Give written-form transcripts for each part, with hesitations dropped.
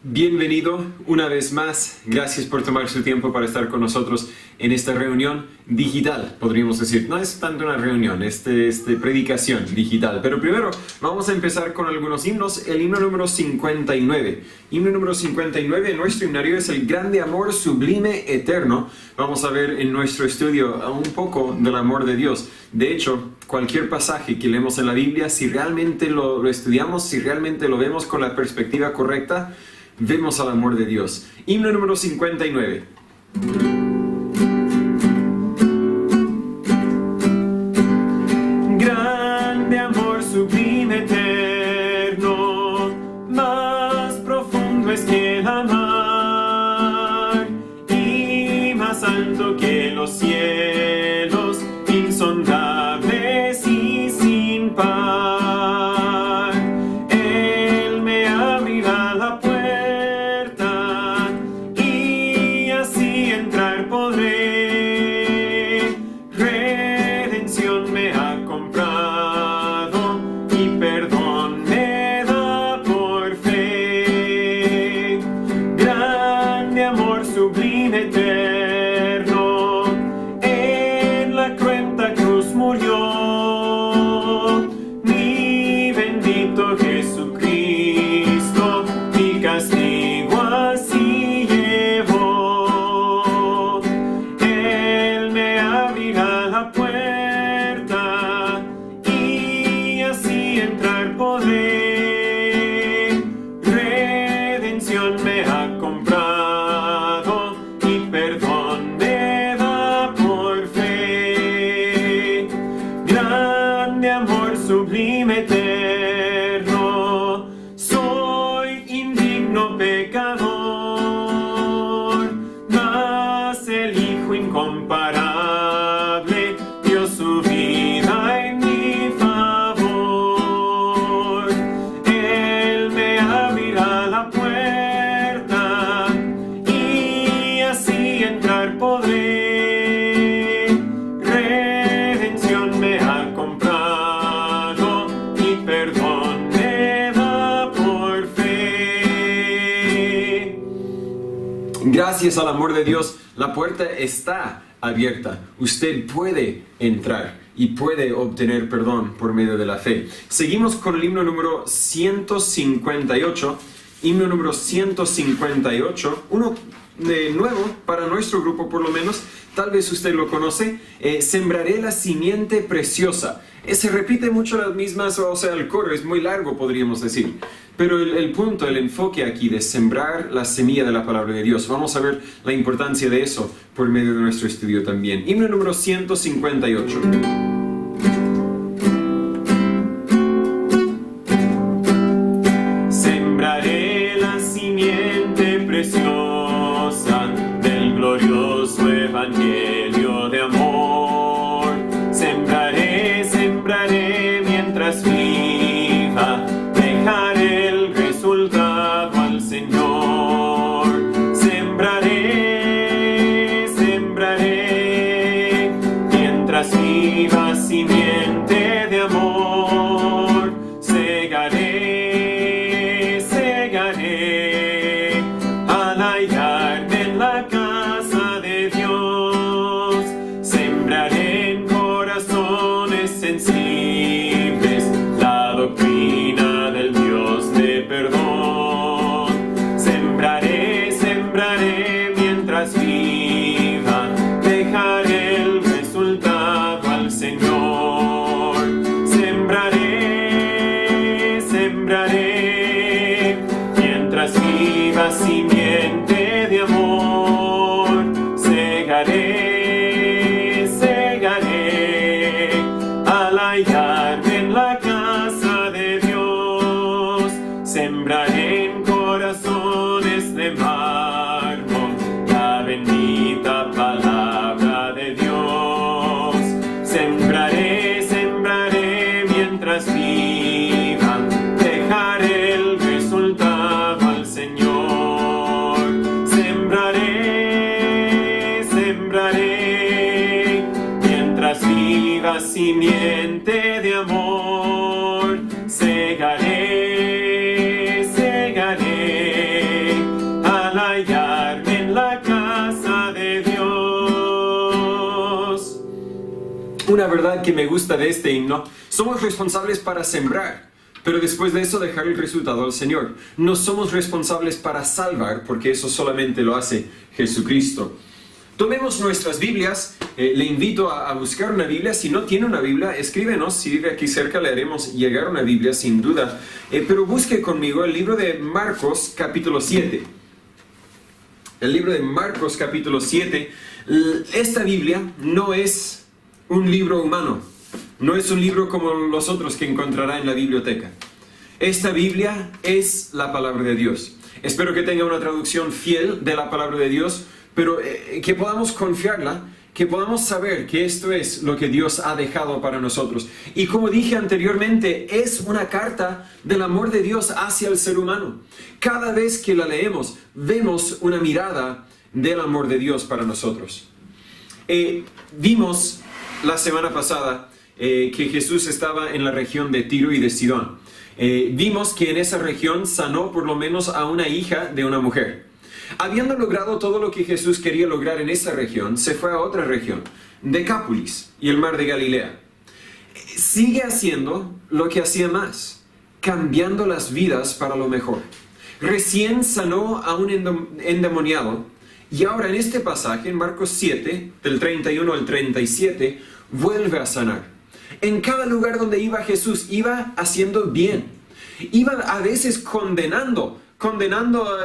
Bienvenido una vez más. Gracias por tomar su tiempo para estar con nosotros en esta reunión digital, podríamos decir. No es tanto una reunión, predicación digital. Pero primero vamos a empezar con algunos himnos. El himno número 59. Himno número 59 en nuestro himnario es el grande amor sublime eterno. Vamos a ver en nuestro estudio un poco del amor de Dios. De hecho, cualquier pasaje que leemos en la Biblia, si realmente lo estudiamos, si realmente lo vemos con la perspectiva correcta, vemos al amor de Dios. Himno número 59. Grande amor sublime eterno, más profundo es que el amar, y más alto que los cielos, insondables y sin par. Él me abrirá la puerta, podré. Redención me ha comprado y perdón me da por fe. Grande amor sublime eterno, en la cruenta cruz murió mi bendito Jesucristo, mi castigo así llevó. La puerta y así entrar podré. Redención me ha comprado y perdón me da por fe. Grande amor sublime eterno, soy indigno pecador, mas el Hijo incomparable su vida en mi favor. Él me abrirá la puerta y así entrar podré. Redención me ha comprado y perdón me da por fe. Gracias al amor de Dios, la puerta está abierta. Usted puede entrar y puede obtener perdón por medio de la fe. Seguimos con el himno número 158. Himno número 158. Uno de nuevo para nuestro grupo, por lo menos. Tal vez usted lo conoce. Sembraré la simiente preciosa. Se repite mucho las mismas, o sea, el coro es muy largo, podríamos decir. Pero el punto, el enfoque aquí de sembrar la semilla de la palabra de Dios, vamos a ver la importancia de eso por medio de nuestro estudio también. Himno número 158. Sembraré la simiente preciosa del glorioso evangelio de amor. Sembraré mientras viva, dejaré el resultado al Señor. Sembraré, mientras viva simiente de amor. Segaré, al hallarme en la casa de Dios. Sembraré en corazones sensibles la doctrina del Dios de perdón. Sembraré mientras viva, dejaré el resultado al Señor. Sembraré, mientras viva simiente de amor. Segaré, al hallarme en la casa de Dios. Sembraré en corazones de mármol la bendita palabra de Dios. Sembraré mientras viva, dejaré el resultado al Señor. Sembraré, mientras viva simiente de amor. Segaré, Una verdad que me gusta de este himno: somos responsables para sembrar, pero después de eso dejar el resultado al Señor. No somos responsables para salvar, porque eso solamente lo hace Jesucristo. Tomemos nuestras Biblias. Le invito a buscar una Biblia. Si no tiene una Biblia, escríbenos. Si vive aquí cerca, le haremos llegar una Biblia, sin duda. Pero busque conmigo el libro de Marcos, capítulo 7. El libro de Marcos, capítulo 7. Esta Biblia no es un libro humano. No es un libro como los otros que encontrará en la biblioteca. Esta Biblia es la palabra de Dios. Espero que tenga una traducción fiel de la palabra de Dios, pero que podamos confiarla, que podamos saber que esto es lo que Dios ha dejado para nosotros. Y como dije anteriormente, es una carta del amor de Dios hacia el ser humano. Cada vez que la leemos, vemos una mirada del amor de Dios para nosotros. Vimos la semana pasada que Jesús estaba en la región de Tiro y de Sidón. Vimos que en esa región sanó por lo menos a una hija de una mujer. Habiendo logrado todo lo que Jesús quería lograr en esa región, se fue a otra región, Decápolis y el mar de Galilea. Sigue haciendo lo que hacía más, cambiando las vidas para lo mejor. Recién sanó a un endemoniado, y ahora en este pasaje, en Marcos 7, del 31 al 37, vuelve a sanar. En cada lugar donde iba Jesús, iba haciendo bien. Iba a veces condenando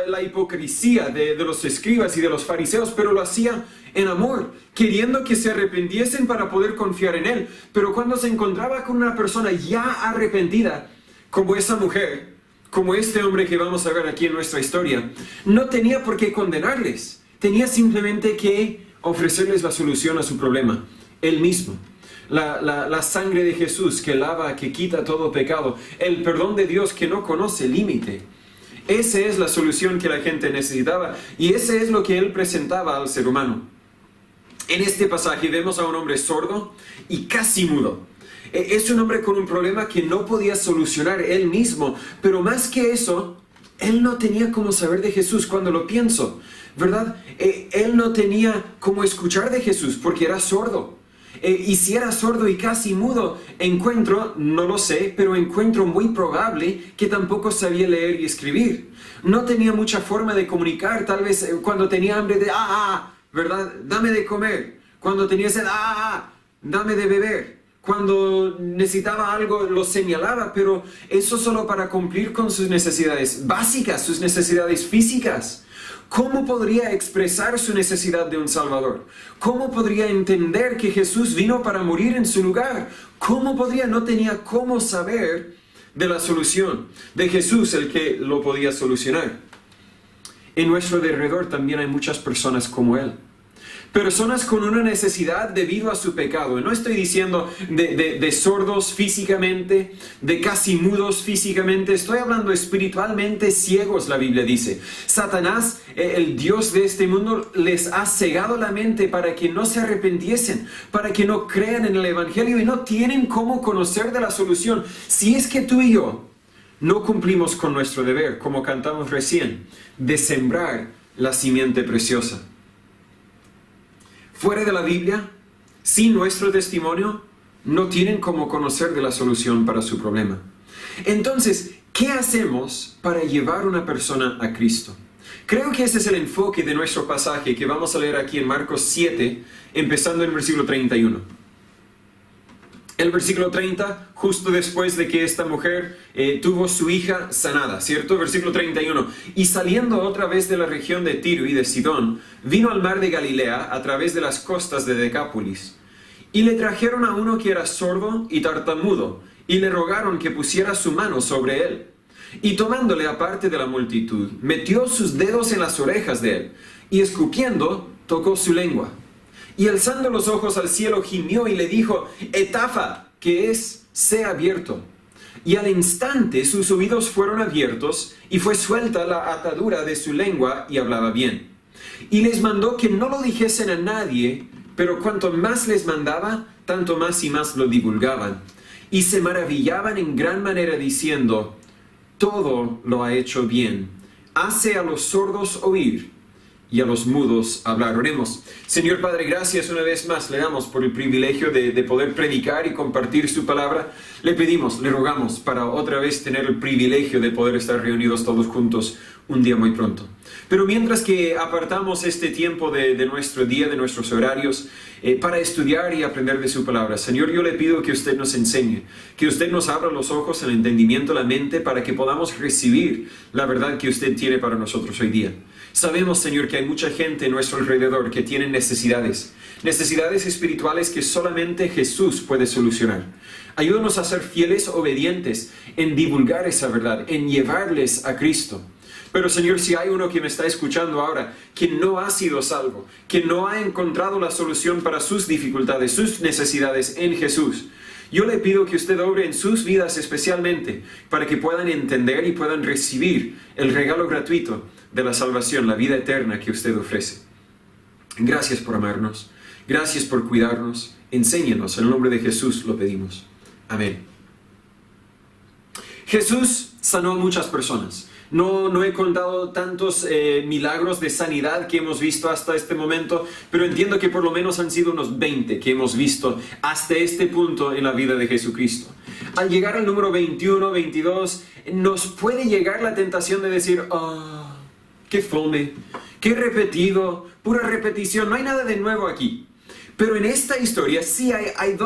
la hipocresía de los escribas y de los fariseos, pero lo hacía en amor, queriendo que se arrepintiesen para poder confiar en Él. Pero cuando se encontraba con una persona ya arrepentida, como esa mujer, como este hombre que vamos a ver aquí en nuestra historia, no tenía por qué condenarles. Tenía simplemente que ofrecerles la solución a su problema, Él mismo. La sangre de Jesús que lava, que quita todo pecado, el perdón de Dios que no conoce límite. Esa es la solución que la gente necesitaba, y ese es lo que Él presentaba al ser humano. En este pasaje vemos a un hombre sordo y casi mudo. Es un hombre con un problema que no podía solucionar él mismo, pero más que eso, él no tenía cómo saber de Jesús. Cuando lo pienso, ¿verdad? Él no tenía cómo escuchar de Jesús porque era sordo. Y si era sordo y casi mudo, no lo sé, pero encuentro muy probable que tampoco sabía leer y escribir. No tenía mucha forma de comunicar. Tal vez cuando tenía hambre, ¿verdad? Dame de comer. Cuando tenía sed, dame de beber. Cuando necesitaba algo, lo señalaba, pero eso solo para cumplir con sus necesidades básicas, sus necesidades físicas. ¿Cómo podría expresar su necesidad de un Salvador? ¿Cómo podría entender que Jesús vino para morir en su lugar? ¿Cómo podría? No tenía cómo saber de la solución, de Jesús, el que lo podía solucionar. En nuestro alrededor también hay muchas personas como Él. Personas con una necesidad debido a su pecado. No estoy diciendo de sordos físicamente, de casi mudos físicamente. Estoy hablando espiritualmente ciegos, la Biblia dice. Satanás, el Dios de este mundo, les ha cegado la mente para que no se arrepintiesen, para que no crean en el Evangelio y no tienen cómo conocer de la solución. Si es que tú y yo no cumplimos con nuestro deber, como cantamos recién, de sembrar la simiente preciosa. Fuera de la Biblia, sin nuestro testimonio, no tienen cómo conocer de la solución para su problema. Entonces, ¿qué hacemos para llevar a una persona a Cristo? Creo que ese es el enfoque de nuestro pasaje que vamos a leer aquí en Marcos 7, empezando en el versículo 31. El versículo 30, justo después de que esta mujer tuvo su hija sanada, ¿cierto? Versículo 31. Y saliendo otra vez de la región de Tiro y de Sidón, vino al mar de Galilea a través de las costas de Decápolis. Y le trajeron a uno que era sordo y tartamudo, y le rogaron que pusiera su mano sobre él. Y tomándole aparte de la multitud, metió sus dedos en las orejas de él, y escupiendo, tocó su lengua. Y alzando los ojos al cielo, gimió y le dijo, Etafa, que es, sea abierto. Y al instante sus oídos fueron abiertos, y fue suelta la atadura de su lengua, y hablaba bien. Y les mandó que no lo dijesen a nadie, pero cuanto más les mandaba, tanto más y más lo divulgaban. Y se maravillaban en gran manera diciendo, todo lo ha hecho bien. Hace a los sordos oír y a los mudos hablar. Oremos. Señor Padre, gracias una vez más le damos por el privilegio de poder predicar y compartir su palabra. Le pedimos, le rogamos para otra vez tener el privilegio de poder estar reunidos todos juntos un día muy pronto. Pero mientras que apartamos este tiempo de nuestro día, de nuestros horarios, para estudiar y aprender de su palabra, Señor, yo le pido que usted nos enseñe, que usted nos abra los ojos, el entendimiento, la mente, para que podamos recibir la verdad que usted tiene para nosotros hoy día. Sabemos, Señor, que hay mucha gente a nuestro alrededor que tiene necesidades espirituales que solamente Jesús puede solucionar. Ayúdanos a ser fieles, obedientes en divulgar esa verdad, en llevarles a Cristo. Pero Señor, si hay uno que me está escuchando ahora, que no ha sido salvo, que no ha encontrado la solución para sus dificultades, sus necesidades en Jesús, yo le pido que usted obre en sus vidas especialmente para que puedan entender y puedan recibir el regalo gratuito de la salvación, la vida eterna que usted ofrece. Gracias por amarnos, gracias por cuidarnos, enséñenos, en el nombre de Jesús lo pedimos. Amén. Jesús sanó a muchas personas. No he contado tantos milagros de sanidad que hemos visto hasta este momento, pero entiendo que por lo menos han sido unos 20 que hemos visto hasta este punto en la vida de Jesucristo. Al llegar al número 21, 22, nos puede llegar la tentación de decir, qué fome, qué repetido, pura repetición, no hay nada de nuevo aquí. Pero en esta historia sí hay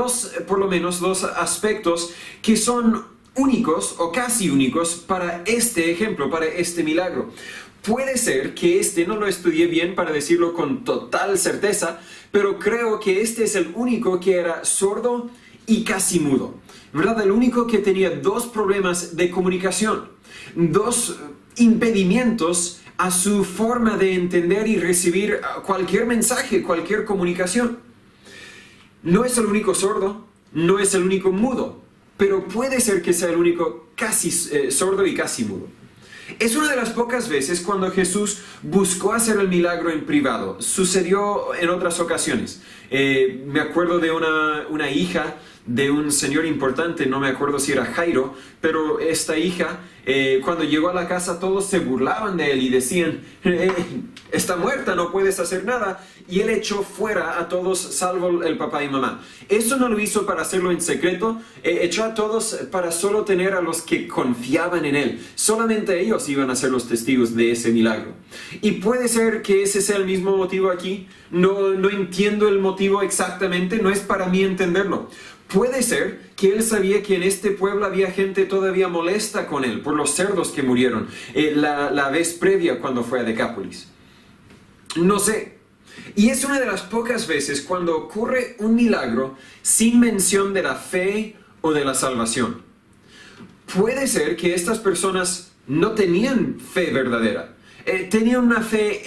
por lo menos dos aspectos que son únicos o casi únicos para este ejemplo, para este milagro. Puede ser que no lo estudié bien para decirlo con total certeza, pero creo que este es el único que era sordo y casi mudo, ¿verdad? El único que tenía dos problemas de comunicación, dos impedimentos a su forma de entender y recibir cualquier mensaje, cualquier comunicación. No es el único sordo, no es el único mudo, pero puede ser que sea el único casi sordo y casi mudo. Es una de las pocas veces cuando Jesús buscó hacer el milagro en privado. Sucedió en otras ocasiones. Me acuerdo de una hija de un señor importante, no me acuerdo si era Jairo, pero esta hija, cuando llegó a la casa todos se burlaban de él y decían, está muerta, no puedes hacer nada, y él echó fuera a todos salvo el papá y mamá. Eso no lo hizo para hacerlo en secreto, echó a todos para solo tener a los que confiaban en él. Solamente ellos iban a ser los testigos de ese milagro. Y puede ser que ese sea el mismo motivo aquí. No entiendo el motivo exactamente, no es para mí entenderlo. Puede ser que él sabía que en este pueblo había gente todavía molesta con él por los cerdos que murieron la vez previa cuando fue a Decápolis. No sé. Y es una de las pocas veces cuando ocurre un milagro sin mención de la fe o de la salvación. Puede ser que estas personas no tenían fe verdadera. Tenían una fe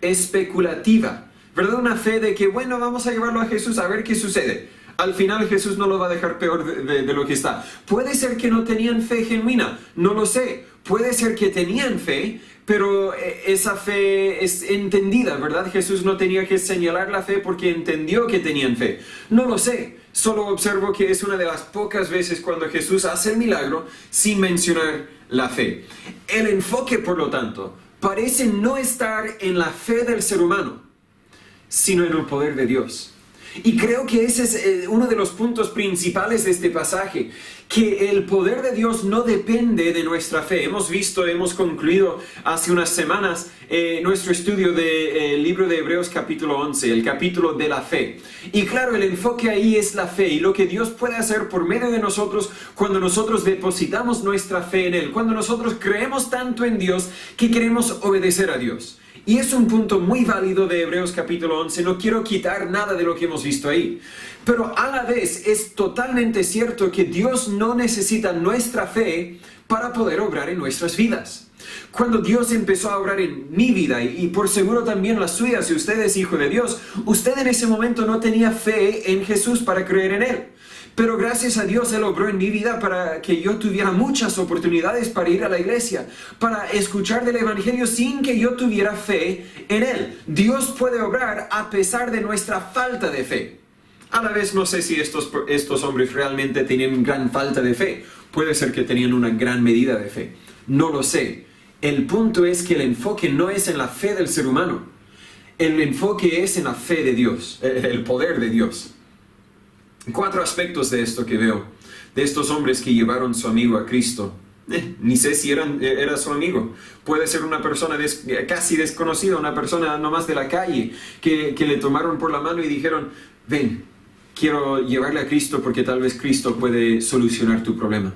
especulativa, ¿verdad? Una fe de que, bueno, vamos a llevarlo a Jesús a ver qué sucede. Al final Jesús no lo va a dejar peor de lo que está. Puede ser que no tenían fe genuina, no lo sé. Puede ser que tenían fe, pero esa fe es entendida, ¿verdad? Jesús no tenía que señalar la fe porque entendió que tenían fe. No lo sé. Solo observo que es una de las pocas veces cuando Jesús hace el milagro sin mencionar la fe. El enfoque, por lo tanto, parece no estar en la fe del ser humano, sino en el poder de Dios. Y creo que ese es uno de los puntos principales de este pasaje, que el poder de Dios no depende de nuestra fe. Hemos concluido hace unas semanas nuestro estudio del libro de Hebreos capítulo 11, el capítulo de la fe. Y claro, el enfoque ahí es la fe y lo que Dios puede hacer por medio de nosotros cuando nosotros depositamos nuestra fe en Él, cuando nosotros creemos tanto en Dios que queremos obedecer a Dios. Y es un punto muy válido de Hebreos capítulo 11, no quiero quitar nada de lo que hemos visto ahí. Pero a la vez es totalmente cierto que Dios no necesita nuestra fe para poder obrar en nuestras vidas. Cuando Dios empezó a obrar en mi vida y por seguro también la suya, si usted es hijo de Dios, usted en ese momento no tenía fe en Jesús para creer en Él. Pero gracias a Dios Él obró en mi vida para que yo tuviera muchas oportunidades para ir a la iglesia, para escuchar del Evangelio sin que yo tuviera fe en Él. Dios puede obrar a pesar de nuestra falta de fe. A la vez no sé si estos hombres realmente tenían gran falta de fe. Puede ser que tenían una gran medida de fe. No lo sé. El punto es que el enfoque no es en la fe del ser humano. El enfoque es en la fe de Dios, el poder de Dios. 4 aspectos de esto que veo, de estos hombres que llevaron su amigo a Cristo. Ni sé si era su amigo. Puede ser una persona casi desconocida, una persona nomás de la calle, que le tomaron por la mano y dijeron, ven, quiero llevarle a Cristo porque tal vez Cristo puede solucionar tu problema.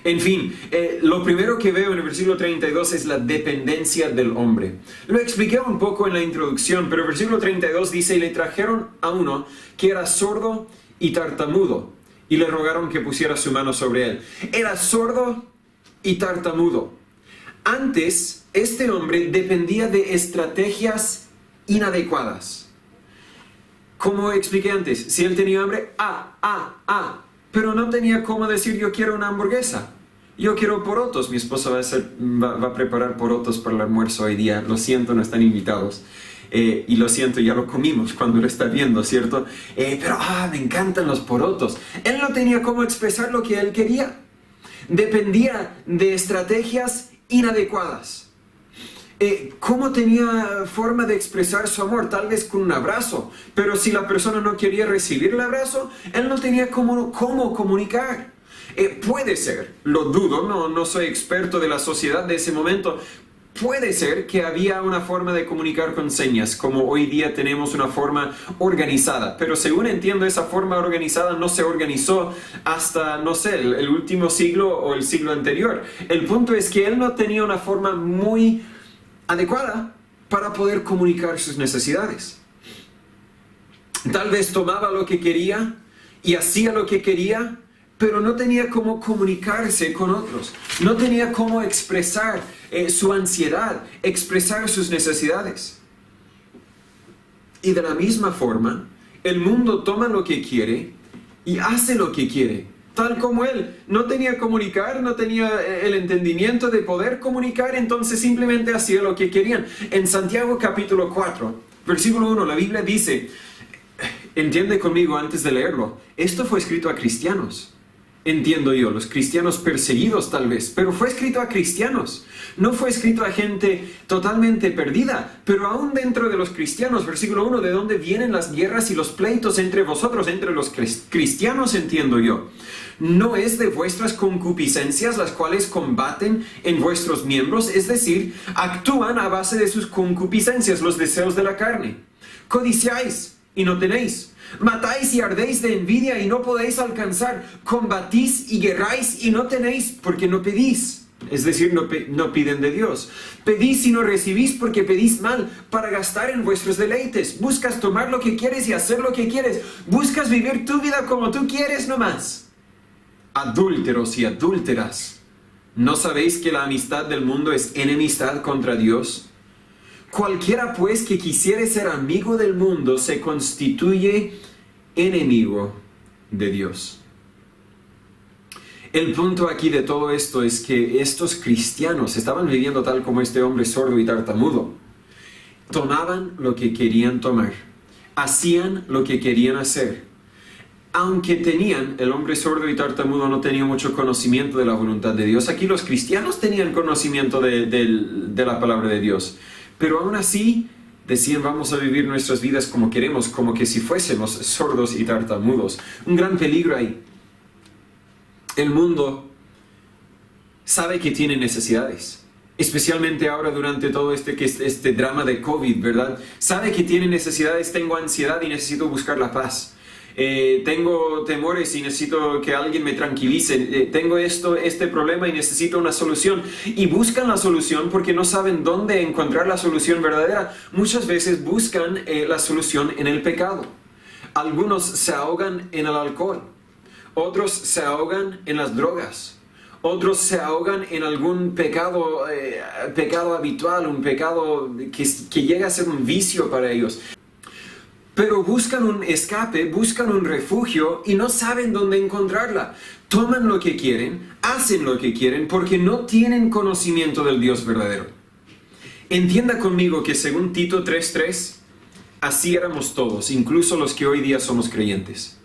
En fin, lo primero que veo en el versículo 32 es la dependencia del hombre. Lo expliqué un poco en la introducción, pero el versículo 32 dice, y le trajeron a uno que era sordo y tartamudo, y le rogaron que pusiera su mano sobre él. Era sordo y tartamudo. Antes, este hombre dependía de estrategias inadecuadas. Como expliqué antes, si él tenía hambre, pero no tenía cómo decir yo quiero una hamburguesa, yo quiero porotos. Mi esposa va a preparar porotos para el almuerzo hoy día. Lo siento, no están invitados. Y lo siento, ya lo comimos cuando lo está viendo, ¿cierto? Pero me encantan los porotos. Él no tenía cómo expresar lo que él quería. Dependía de estrategias inadecuadas. ¿Cómo tenía forma de expresar su amor? Tal vez con un abrazo, pero si la persona no quería recibir el abrazo, él no tenía cómo comunicar. Puede ser, lo dudo, no soy experto de la sociedad de ese momento. Puede ser que había una forma de comunicar con señas, como hoy día tenemos una forma organizada, pero según entiendo esa forma organizada no se organizó hasta, no sé, el último siglo o el siglo anterior. El punto es que él no tenía una forma muy adecuada para poder comunicar sus necesidades. Tal vez tomaba lo que quería y hacía lo que quería, pero no tenía cómo comunicarse con otros. No tenía cómo expresar su ansiedad, expresar sus necesidades. Y de la misma forma, el mundo toma lo que quiere y hace lo que quiere. Tal como él no tenía comunicar, no tenía el entendimiento de poder comunicar, entonces simplemente hacía lo que querían. En Santiago capítulo 4, versículo 1, la Biblia dice, entiende conmigo antes de leerlo, esto fue escrito a cristianos. Entiendo yo, los cristianos perseguidos tal vez, pero fue escrito a cristianos, no fue escrito a gente totalmente perdida, pero aún dentro de los cristianos, versículo 1, ¿de dónde vienen las guerras y los pleitos entre vosotros, entre los cristianos, entiendo yo? ¿No es de vuestras concupiscencias las cuales combaten en vuestros miembros? Es decir, actúan a base de sus concupiscencias, los deseos de la carne. Codiciáis y no tenéis. Matáis y ardéis de envidia y no podéis alcanzar. Combatís y guerráis y no tenéis porque no pedís. Es decir, no piden de Dios. Pedís y no recibís porque pedís mal para gastar en vuestros deleites. Buscas tomar lo que quieres y hacer lo que quieres. Buscas vivir tu vida como tú quieres nomás. Adúlteros y adúlteras, ¿no sabéis que la amistad del mundo es enemistad contra Dios? Cualquiera pues que quisiere ser amigo del mundo se constituye enemigo de Dios. El punto aquí de todo esto es que estos cristianos estaban viviendo tal como este hombre sordo y tartamudo. Tomaban lo que querían tomar, hacían lo que querían hacer. Aunque el hombre sordo y tartamudo no tenía mucho conocimiento de la voluntad de Dios. Aquí los cristianos tenían conocimiento de la palabra de Dios. Pero aún así decían, vamos a vivir nuestras vidas como queremos, como que si fuésemos sordos y tartamudos. Un gran peligro ahí. El mundo sabe que tiene necesidades. Especialmente ahora durante todo este drama de COVID, ¿verdad? Sabe que tiene necesidades, tengo ansiedad y necesito buscar la paz. Tengo temores y necesito que alguien me tranquilice. Tengo este problema y necesito una solución. Y buscan la solución porque no saben dónde encontrar la solución verdadera. Muchas veces buscan la solución en el pecado. Algunos se ahogan en el alcohol. Otros se ahogan en las drogas. Otros se ahogan en algún pecado habitual, un pecado que llega a ser un vicio para ellos. Pero buscan un escape, buscan un refugio y no saben dónde encontrarla. Toman lo que quieren, hacen lo que quieren porque no tienen conocimiento del Dios verdadero. Entienda conmigo que según Tito 3:3, así éramos todos, incluso los que hoy día somos creyentes.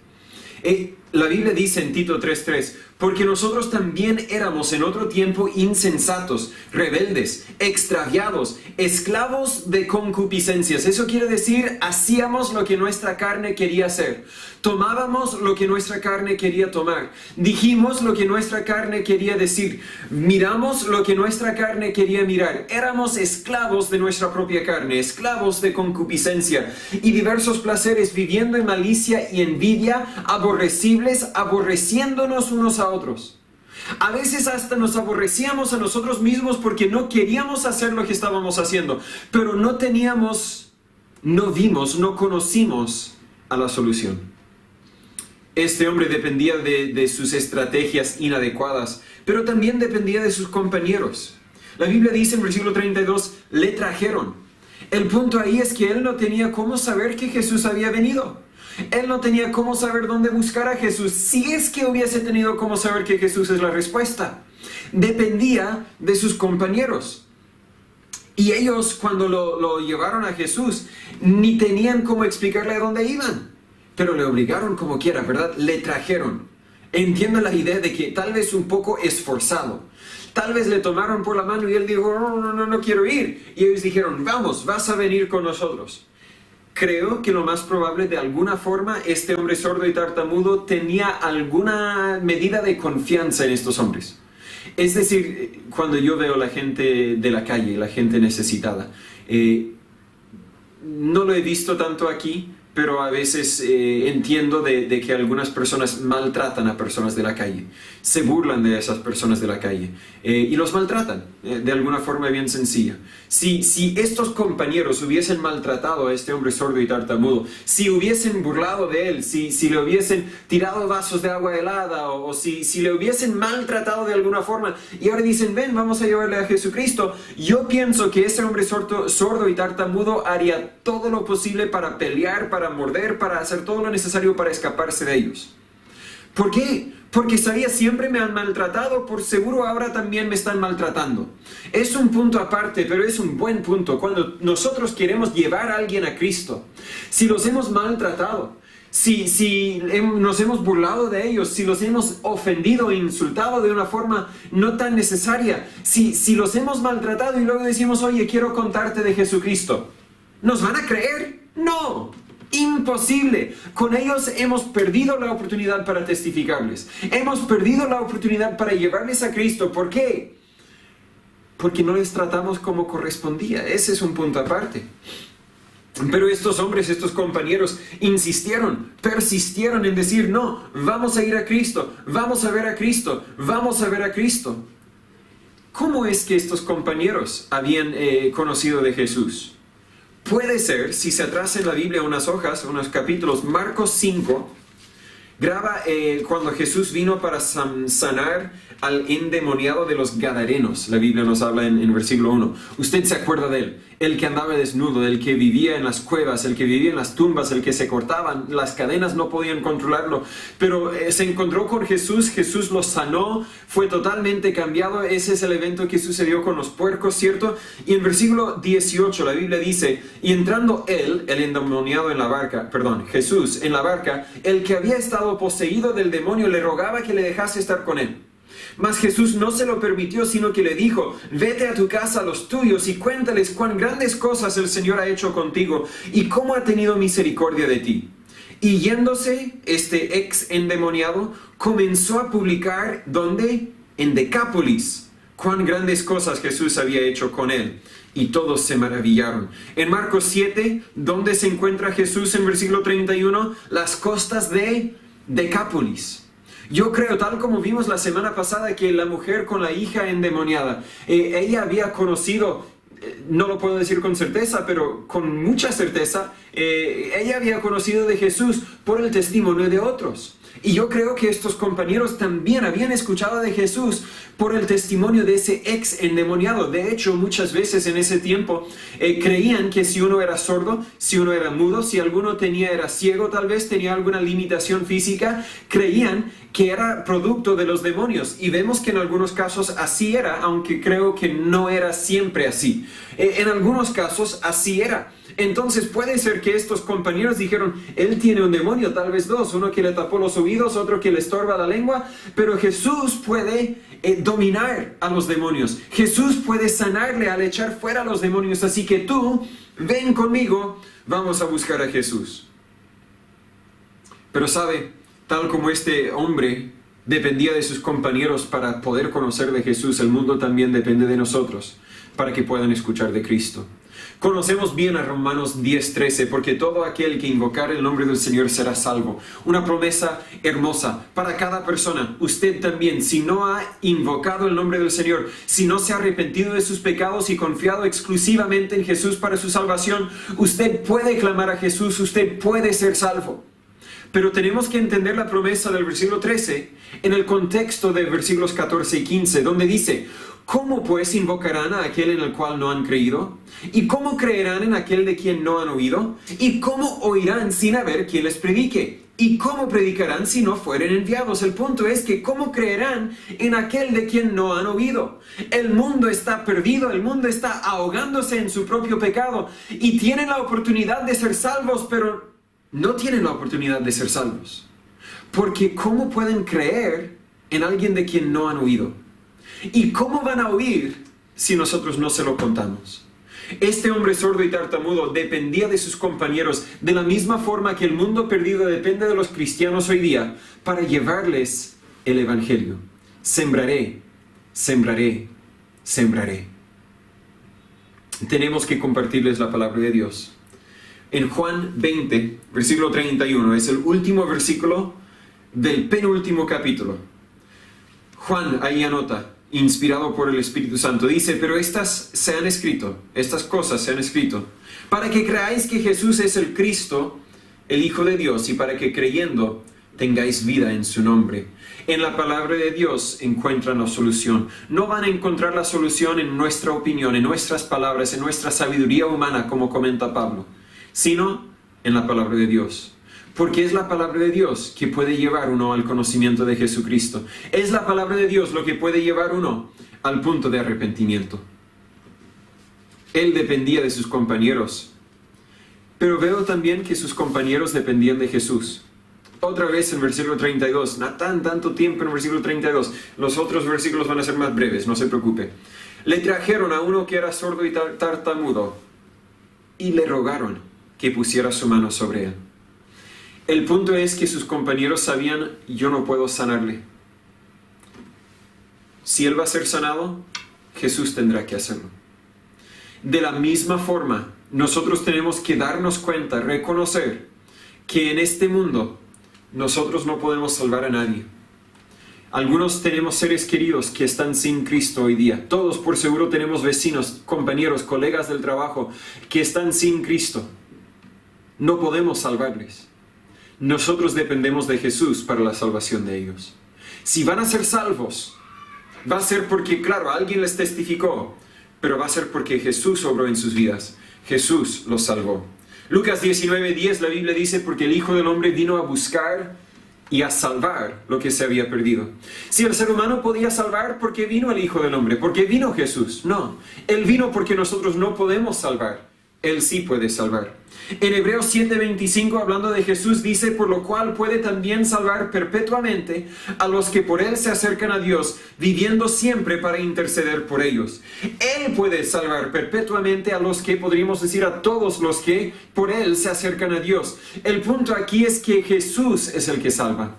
La Biblia dice en Tito 3:3, porque nosotros también éramos en otro tiempo insensatos, rebeldes, extraviados, esclavos de concupiscencias. Eso quiere decir, hacíamos lo que nuestra carne quería hacer. Tomábamos lo que nuestra carne quería tomar. Dijimos lo que nuestra carne quería decir. Miramos lo que nuestra carne quería mirar. Éramos esclavos de nuestra propia carne, esclavos de concupiscencia y diversos placeres, viviendo en malicia y envidia, aborrecibles, aborreciéndonos unos a otros. A veces hasta nos aborrecíamos a nosotros mismos porque no queríamos hacer lo que estábamos haciendo, pero no vimos, no conocimos a la solución. Este hombre dependía de sus estrategias inadecuadas, pero también dependía de sus compañeros. La Biblia dice en versículo 32, le trajeron. El punto ahí es que él no tenía cómo saber que Jesús había venido. Él no tenía cómo saber dónde buscar a Jesús, si es que hubiese tenido cómo saber que Jesús es la respuesta. Dependía de sus compañeros. Y ellos, cuando lo llevaron a Jesús, ni tenían cómo explicarle a dónde iban. Pero le obligaron como quiera, ¿verdad? Le trajeron. Entiendo la idea de que tal vez un poco esforzado. Tal vez le tomaron por la mano y él dijo, no quiero ir. Y ellos dijeron, vamos, vas a venir con nosotros. Creo que lo más probable, de alguna forma, este hombre sordo y tartamudo tenía alguna medida de confianza en estos hombres. Es decir, cuando yo veo la gente de la calle, la gente necesitada, no lo he visto tanto aquí, pero a veces entiendo de que algunas personas maltratan a personas de la calle, se burlan de esas personas de la calle y los maltratan de alguna forma bien sencilla. Si estos compañeros hubiesen maltratado a este hombre sordo y tartamudo, si hubiesen burlado de él, si le hubiesen tirado vasos de agua helada o si le hubiesen maltratado de alguna forma y ahora dicen, ven, vamos a llevarle a Jesucristo, yo pienso que ese hombre sordo y tartamudo haría todo lo posible para pelear, para morder, para hacer todo lo necesario para escaparse de ellos. ¿Por qué? Porque sabía, siempre me han maltratado, por seguro ahora también me están maltratando. Es un punto aparte, pero es un buen punto. Cuando nosotros queremos llevar a alguien a Cristo, si los hemos maltratado, si nos hemos burlado de ellos, si los hemos ofendido e insultado de una forma no tan necesaria, si los hemos maltratado y luego decimos, oye, quiero contarte de Jesucristo, ¿nos van a creer? ¡No! Imposible. Con ellos hemos perdido la oportunidad para testificarles. Hemos perdido la oportunidad para llevarles a Cristo. ¿Por qué? Porque no les tratamos como correspondía. Ese es un punto aparte. Pero estos hombres, estos compañeros, insistieron, persistieron en decir, no, vamos a ir a Cristo, vamos a ver a Cristo, vamos a ver a Cristo. ¿Cómo es que estos compañeros habían conocido de Jesús? Puede ser, si se atrasa en la Biblia unas hojas, unos capítulos, Marcos 5, graba cuando Jesús vino para sanar al endemoniado de los Gadarenos. La Biblia nos habla en versículo 1. Usted se acuerda de él, el que andaba desnudo, el que vivía en las cuevas, el que vivía en las tumbas, el que se cortaban, las cadenas no podían controlarlo, pero se encontró con Jesús, Jesús lo sanó, fue totalmente cambiado. Ese es el evento que sucedió con los puercos, ¿cierto? Y en versículo 18 la Biblia dice, y entrando él, el endemoniado en la barca, Jesús en la barca, el que había estado poseído del demonio le rogaba que le dejase estar con él. Mas Jesús no se lo permitió, sino que le dijo, vete a tu casa a los tuyos y cuéntales cuán grandes cosas el Señor ha hecho contigo y cómo ha tenido misericordia de ti. Y yéndose este ex endemoniado, comenzó a publicar, ¿dónde? En Decápolis, cuán grandes cosas Jesús había hecho con él. Y todos se maravillaron. En Marcos 7, ¿dónde se encuentra Jesús en versículo 31? Las costas de Decápolis. Yo creo, tal como vimos la semana pasada, que la mujer con la hija endemoniada, ella había conocido, no lo puedo decir con certeza, pero con mucha certeza, ella había conocido de Jesús por el testimonio de otros. Y yo creo que estos compañeros también habían escuchado de Jesús por el testimonio de ese ex endemoniado. De hecho, muchas veces en ese tiempo creían que si uno era sordo, si uno era mudo, si alguno era ciego, tal vez tenía alguna limitación física, creían que era producto de los demonios. Y vemos que en algunos casos así era, aunque creo que no era siempre así. En algunos casos así era. Entonces puede ser que estos compañeros dijeron, él tiene un demonio, tal vez dos, uno que le tapó los oídos, otro que le estorba la lengua, pero Jesús puede dominar a los demonios. Jesús puede sanarle al echar fuera a los demonios, así que tú, ven conmigo, vamos a buscar a Jesús. Pero sabe, tal como este hombre dependía de sus compañeros para poder conocer de Jesús, el mundo también depende de nosotros para que puedan escuchar de Cristo. Conocemos bien a Romanos 10:13, porque todo aquel que invocar el nombre del Señor será salvo. Una promesa hermosa para cada persona. Usted también, si no ha invocado el nombre del Señor, si no se ha arrepentido de sus pecados y confiado exclusivamente en Jesús para su salvación, usted puede clamar a Jesús, usted puede ser salvo. Pero tenemos que entender la promesa del versículo 13 en el contexto de versículos 14 y 15, donde dice, ¿cómo pues invocarán a aquel en el cual no han creído? ¿Y cómo creerán en aquel de quien no han oído? ¿Y cómo oirán sin haber quien les predique? ¿Y cómo predicarán si no fueren enviados? El punto es que ¿cómo creerán en aquel de quien no han oído? El mundo está perdido, el mundo está ahogándose en su propio pecado y tienen la oportunidad de ser salvos, pero no tienen la oportunidad de ser salvos. Porque ¿cómo pueden creer en alguien de quien no han oído? ¿Y cómo van a oír si nosotros no se lo contamos? Este hombre sordo y tartamudo dependía de sus compañeros de la misma forma que el mundo perdido depende de los cristianos hoy día para llevarles el Evangelio. Sembraré, sembraré, sembraré. Tenemos que compartirles la palabra de Dios. En Juan 20, versículo 31, es el último versículo del penúltimo capítulo. Juan ahí anota, inspirado por el Espíritu Santo, dice, pero estas cosas se han escrito, para que creáis que Jesús es el Cristo, el Hijo de Dios, y para que creyendo tengáis vida en su nombre. En la palabra de Dios encuentran la solución. No van a encontrar la solución en nuestra opinión, en nuestras palabras, en nuestra sabiduría humana, como comenta Pablo, sino en la palabra de Dios. Porque es la palabra de Dios que puede llevar uno al conocimiento de Jesucristo. Es la palabra de Dios lo que puede llevar uno al punto de arrepentimiento. Él dependía de sus compañeros, pero veo también que sus compañeros dependían de Jesús. Otra vez en versículo 32, no tanto tiempo en el versículo 32, los otros versículos van a ser más breves, no se preocupe. Le trajeron a uno que era sordo y tartamudo y le rogaron que pusiera su mano sobre él. El punto es que sus compañeros sabían, yo no puedo sanarle. Si él va a ser sanado, Jesús tendrá que hacerlo. De la misma forma, nosotros tenemos que darnos cuenta, reconocer que en este mundo nosotros no podemos salvar a nadie. Algunos tenemos seres queridos que están sin Cristo hoy día. Todos por seguro tenemos vecinos, compañeros, colegas del trabajo que están sin Cristo. No podemos salvarles. Nosotros dependemos de Jesús para la salvación de ellos. Si van a ser salvos, va a ser porque, claro, alguien les testificó, pero va a ser porque Jesús obró en sus vidas. Jesús los salvó. Lucas 19:10, la Biblia dice, porque el Hijo del Hombre vino a buscar y a salvar lo que se había perdido. Si el ser humano podía salvar, ¿por qué vino el Hijo del Hombre? ¿Por qué vino Jesús? No, Él vino porque nosotros no podemos salvar. Él sí puede salvar. En Hebreos 7:25, hablando de Jesús, dice, por lo cual puede también salvar perpetuamente a los que por Él se acercan a Dios, viviendo siempre para interceder por ellos. Él puede salvar perpetuamente a los que, podríamos decir, a todos los que por Él se acercan a Dios. El punto aquí es que Jesús es el que salva.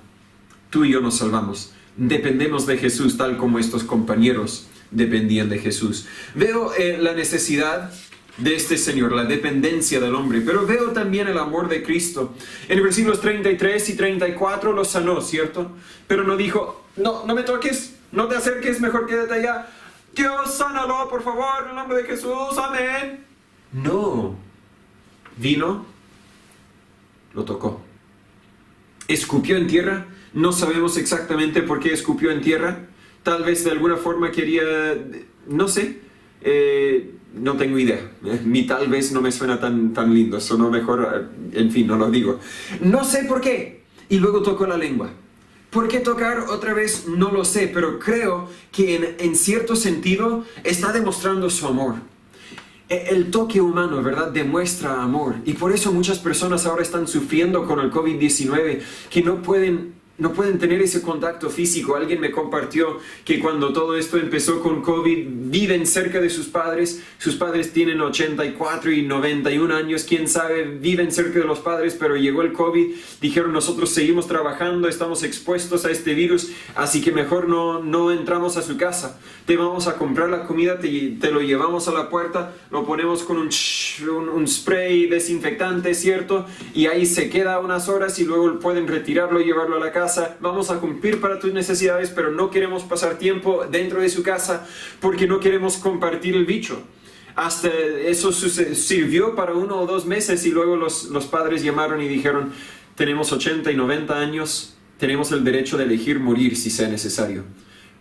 Tú y yo nos salvamos. Dependemos de Jesús, tal como estos compañeros dependían de Jesús. Veo la necesidad de este Señor, la dependencia del hombre, pero veo también el amor de Cristo. En versículos 33 y 34 lo sanó, ¿cierto? Pero no dijo, no me toques, no te acerques, mejor quédate allá. Dios, sánalo, por favor, en el nombre de Jesús, amén. No, vino, lo tocó. Escupió en tierra, no sabemos exactamente por qué escupió en tierra. Tal vez de alguna forma quería, no sé, no tengo idea. Mi tal vez no me suena tan lindo. Sonó mejor, en fin, no lo digo. No sé por qué. Y luego tocó la lengua. ¿Por qué tocar otra vez? No lo sé, pero creo que en cierto sentido está demostrando su amor. El toque humano, ¿verdad?, demuestra amor. Y por eso muchas personas ahora están sufriendo con el COVID-19, que no pueden tener ese contacto físico. Alguien me compartió que cuando todo esto empezó con COVID, viven cerca de sus padres tienen 84 y 91 años, quién sabe, viven cerca de los padres, pero llegó el COVID, dijeron nosotros seguimos trabajando, estamos expuestos a este virus, así que mejor no entramos a su casa, te vamos a comprar la comida, te lo llevamos a la puerta, lo ponemos con un spray desinfectante, ¿cierto? Y ahí se queda unas horas y luego pueden retirarlo y llevarlo a la casa. Vamos a cumplir para tus necesidades, pero no queremos pasar tiempo dentro de su casa porque no queremos compartir el bicho. Hasta eso sirvió para 1 o 2 meses y luego los padres llamaron y dijeron, tenemos 80 y 90 años, tenemos el derecho de elegir morir si sea necesario,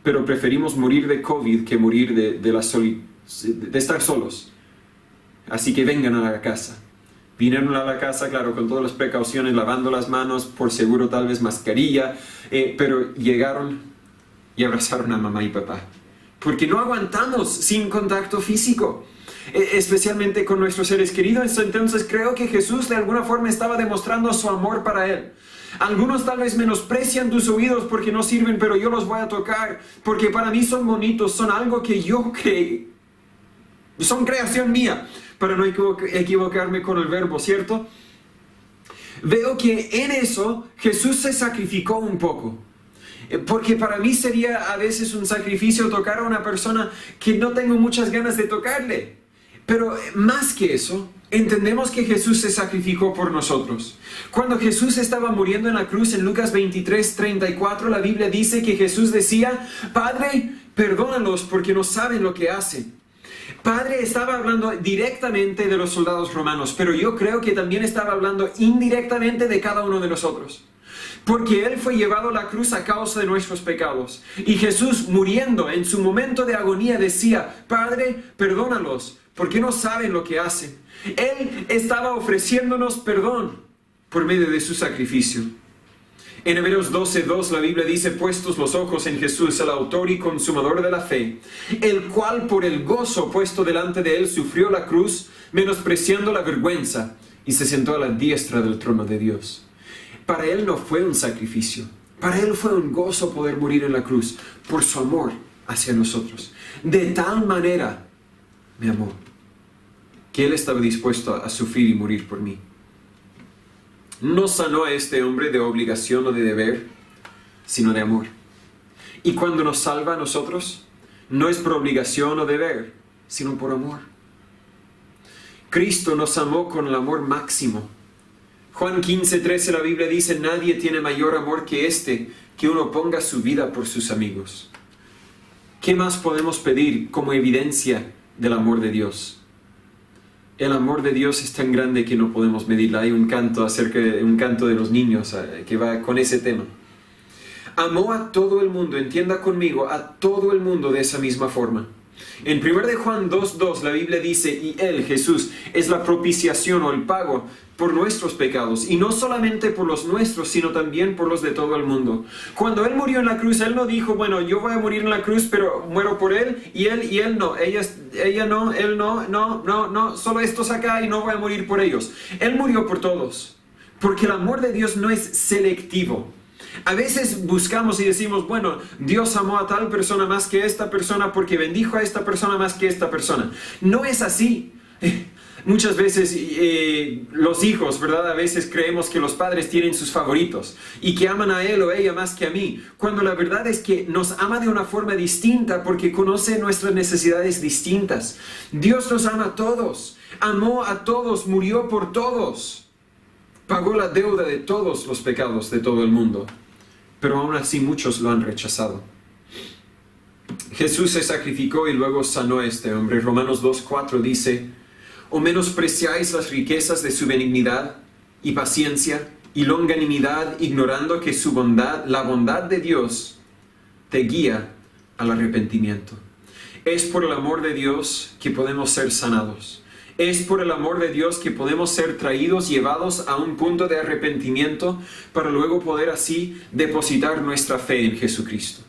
pero preferimos morir de COVID que morir de estar solos. Así que vengan a la casa. Vinieron a la casa, claro, con todas las precauciones, lavando las manos, por seguro tal vez mascarilla, pero llegaron y abrazaron a mamá y papá. Porque no aguantamos sin contacto físico, especialmente con nuestros seres queridos. Entonces creo que Jesús de alguna forma estaba demostrando su amor para él. Algunos tal vez menosprecian tus oídos porque no sirven, pero yo los voy a tocar, porque para mí son bonitos, son algo que yo creé, son creación mía. Para no equivocarme con el verbo, ¿cierto? Veo que en eso Jesús se sacrificó un poco. Porque para mí sería a veces un sacrificio tocar a una persona que no tengo muchas ganas de tocarle. Pero más que eso, entendemos que Jesús se sacrificó por nosotros. Cuando Jesús estaba muriendo en la cruz, en Lucas 23:34, la Biblia dice que Jesús decía, Padre, perdónalos porque no saben lo que hacen. Padre estaba hablando directamente de los soldados romanos, pero yo creo que también estaba hablando indirectamente de cada uno de nosotros. Porque Él fue llevado a la cruz a causa de nuestros pecados. Y Jesús, muriendo en su momento de agonía, decía, Padre, perdónalos, porque no saben lo que hacen. Él estaba ofreciéndonos perdón por medio de su sacrificio. En Hebreos 12:2 la Biblia dice, puestos los ojos en Jesús, el autor y consumador de la fe, el cual por el gozo puesto delante de él sufrió la cruz, menospreciando la vergüenza, y se sentó a la diestra del trono de Dios. Para él no fue un sacrificio, para él fue un gozo poder morir en la cruz, por su amor hacia nosotros. De tal manera me amó, que él estaba dispuesto a sufrir y morir por mí. No sanó a este hombre de obligación o de deber, sino de amor. Y cuando nos salva a nosotros, no es por obligación o deber, sino por amor. Cristo nos amó con el amor máximo. Juan 15:13 la Biblia dice, nadie tiene mayor amor que este, que uno ponga su vida por sus amigos. ¿Qué más podemos pedir como evidencia del amor de Dios? El amor de Dios es tan grande que no podemos medirla. Hay un canto de los niños que va con ese tema. Amó a todo el mundo, entienda conmigo, a todo el mundo de esa misma forma. En 1 de Juan 2:2 la Biblia dice, y Él, Jesús, es la propiciación o el pago por nuestros pecados, y no solamente por los nuestros, sino también por los de todo el mundo. Cuando Él murió en la cruz, Él no dijo, bueno, yo voy a morir en la cruz, pero muero por Él, y Él no, ella no, Él no, solo estos acá y no voy a morir por ellos. Él murió por todos, porque el amor de Dios no es selectivo. A veces buscamos y decimos, bueno, Dios amó a tal persona más que esta persona porque bendijo a esta persona más que esta persona. No es así. Muchas veces los hijos, ¿verdad? A veces creemos que los padres tienen sus favoritos y que aman a él o ella más que a mí, cuando la verdad es que nos ama de una forma distinta porque conoce nuestras necesidades distintas. Dios nos ama a todos, amó a todos, murió por todos, pagó la deuda de todos los pecados de todo el mundo. Pero aún así muchos lo han rechazado. Jesús se sacrificó y luego sanó a este hombre. Romanos 2:4 dice, ¿o menospreciáis las riquezas de su benignidad y paciencia y longanimidad, ignorando que su bondad, la bondad de Dios, te guía al arrepentimiento? Es por el amor de Dios que podemos ser sanados. Es por el amor de Dios que podemos ser traídos, llevados a un punto de arrepentimiento para luego poder así depositar nuestra fe en Jesucristo.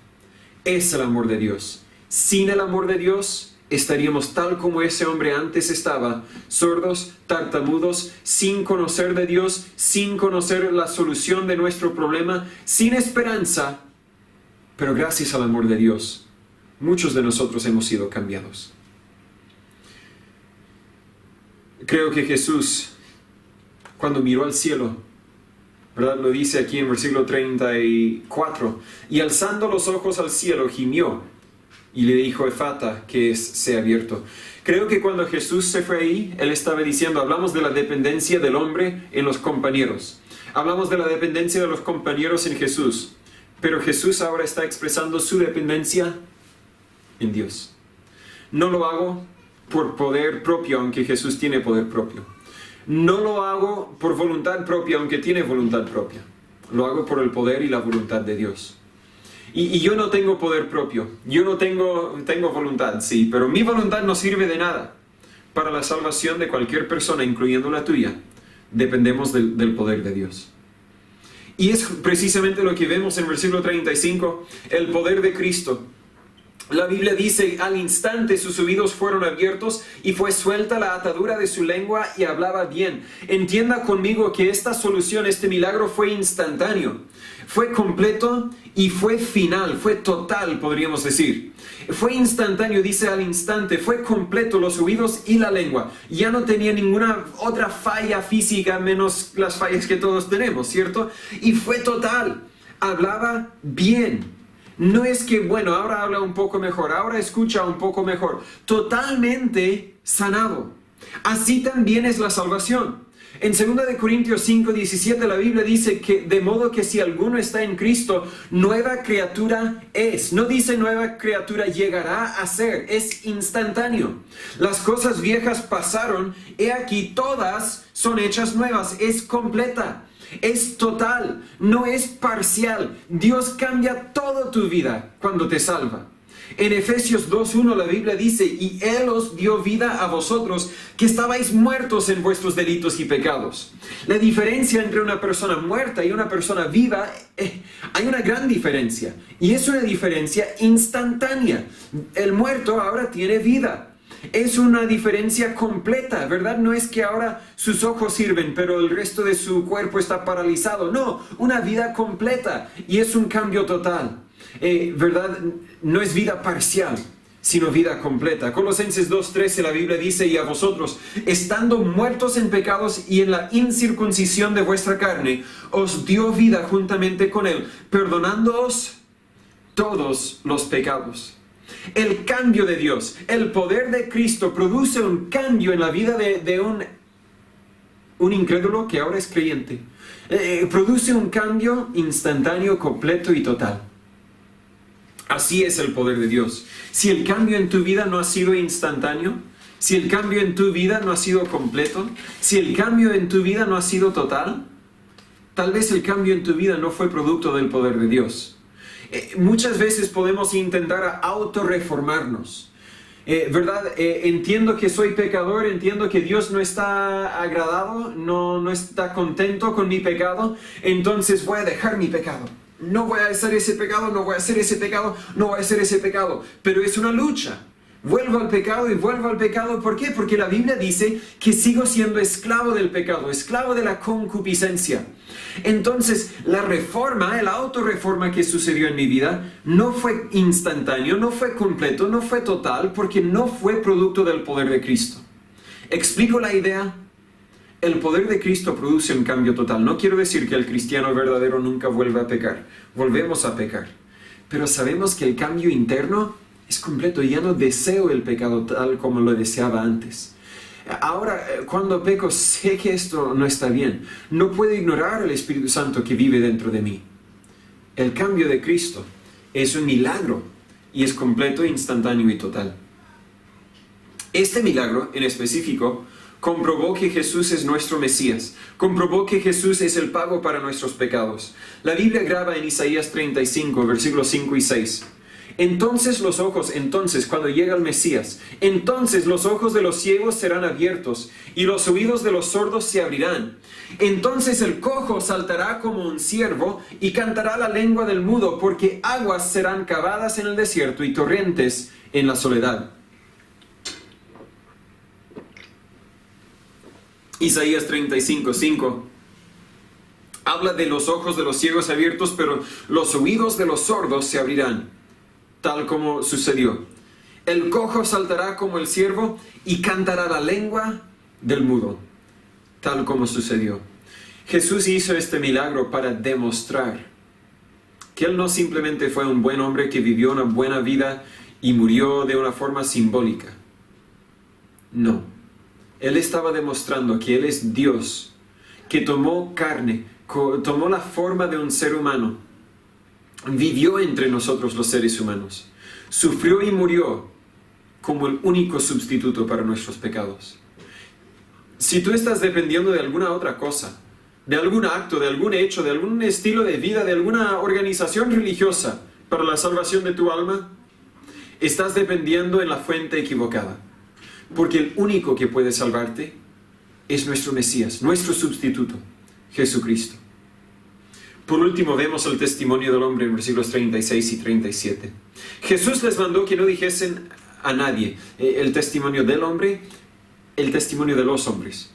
Es el amor de Dios. Sin el amor de Dios estaríamos tal como ese hombre antes estaba, sordos, tartamudos, sin conocer de Dios, sin conocer la solución de nuestro problema, sin esperanza, pero gracias al amor de Dios, muchos de nosotros hemos sido cambiados. Creo que Jesús, cuando miró al cielo, ¿verdad? Lo dice aquí en versículo 34, y alzando los ojos al cielo, gimió, y le dijo Efata, que sea abierto. Creo que cuando Jesús se fue ahí, Él estaba diciendo, hablamos de la dependencia del hombre en los compañeros. Hablamos de la dependencia de los compañeros en Jesús. Pero Jesús ahora está expresando su dependencia en Dios. No lo hago por poder propio, aunque Jesús tiene poder propio. No lo hago por voluntad propia, aunque tiene voluntad propia. Lo hago por el poder y la voluntad de Dios. Y yo no tengo poder propio. Yo no tengo voluntad, sí, pero mi voluntad no sirve de nada para la salvación de cualquier persona, incluyendo la tuya. Dependemos del poder de Dios. Y es precisamente lo que vemos en versículo 35, el poder de Cristo. La Biblia dice, al instante sus oídos fueron abiertos y fue suelta la atadura de su lengua y hablaba bien. Entienda conmigo que esta solución, este milagro fue instantáneo. Fue completo y fue final, fue total, podríamos decir. Fue instantáneo, dice al instante, fue completo los oídos y la lengua. Ya no tenía ninguna otra falla física menos las fallas que todos tenemos, ¿cierto? Y fue total, hablaba bien. No es que, bueno, ahora habla un poco mejor, ahora escucha un poco mejor. Totalmente sanado. Así también es la salvación. En 2 Corintios 5:17 la Biblia dice que de modo que si alguno está en Cristo, nueva criatura es. No dice nueva criatura llegará a ser, es instantáneo. Las cosas viejas pasaron, he aquí todas son hechas nuevas, es completa. Es total, no es parcial. Dios cambia toda tu vida cuando te salva. En Efesios 2:1 la Biblia dice, y Él os dio vida a vosotros, que estabais muertos en vuestros delitos y pecados. La diferencia entre una persona muerta y una persona viva, hay una gran diferencia. Y es una diferencia instantánea. El muerto ahora tiene vida. Es una diferencia completa, ¿verdad? No es que ahora sus ojos sirven, pero el resto de su cuerpo está paralizado. No, una vida completa. Y es un cambio total. ¿Verdad? No es vida parcial, sino vida completa. Colosenses 2:13 la Biblia dice, y a vosotros, estando muertos en pecados y en la incircuncisión de vuestra carne, os dio vida juntamente con Él, perdonándoos todos los pecados. El cambio de Dios, el poder de Cristo produce un cambio en la vida de un incrédulo que ahora es creyente. Produce un cambio instantáneo, completo y total. Así es el poder de Dios. Si el cambio en tu vida no ha sido instantáneo, si el cambio en tu vida no ha sido completo, si el cambio en tu vida no ha sido total, tal vez el cambio en tu vida no fue producto del poder de Dios. Muchas veces podemos intentar autorreformarnos. ¿Verdad? Entiendo que soy pecador, entiendo que Dios no está agradado, no está contento con mi pecado, entonces voy a dejar mi pecado. No voy a hacer ese pecado, no voy a hacer ese pecado, no voy a hacer ese pecado. Pero es una lucha. Vuelvo al pecado y vuelvo al pecado. ¿Por qué? Porque la Biblia dice que sigo siendo esclavo del pecado, esclavo de la concupiscencia. Entonces, la reforma, la autorreforma que sucedió en mi vida, no fue instantáneo, no fue completo, no fue total, porque no fue producto del poder de Cristo. ¿Explico la idea? El poder de Cristo produce un cambio total. No quiero decir que el cristiano verdadero nunca vuelve a pecar. Volvemos a pecar. Pero sabemos que el cambio interno es completo. Ya no deseo el pecado tal como lo deseaba antes. Ahora, cuando peco, sé que esto no está bien. No puedo ignorar al Espíritu Santo que vive dentro de mí. El cambio de Cristo es un milagro y es completo, instantáneo y total. Este milagro en específico comprobó que Jesús es nuestro Mesías. Comprobó que Jesús es el pago para nuestros pecados. La Biblia graba en Isaías 35, versículos 5 y 6. Entonces cuando llega el Mesías, entonces los ojos de los ciegos serán abiertos y los oídos de los sordos se abrirán. Entonces el cojo saltará como un ciervo y cantará la lengua del mudo, porque aguas serán cavadas en el desierto y torrentes en la soledad. Isaías 35:5 habla de los ojos de los ciegos abiertos, pero los oídos de los sordos se abrirán, tal como sucedió. El cojo saltará como el ciervo y cantará la lengua del mudo, tal como sucedió. Jesús hizo este milagro para demostrar que Él no simplemente fue un buen hombre que vivió una buena vida y murió de una forma simbólica. No. Él estaba demostrando que Él es Dios, que tomó carne, tomó la forma de un ser humano, vivió entre nosotros los seres humanos, sufrió y murió como el único sustituto para nuestros pecados. Si tú estás dependiendo de alguna otra cosa, de algún acto, de algún hecho, de algún estilo de vida, de alguna organización religiosa para la salvación de tu alma, estás dependiendo en la fuente equivocada. Porque el único que puede salvarte es nuestro Mesías, nuestro sustituto, Jesucristo. Por último, vemos el testimonio del hombre en versículos 36 y 37. Jesús les mandó que no dijesen a nadie el testimonio del hombre, el testimonio de los hombres.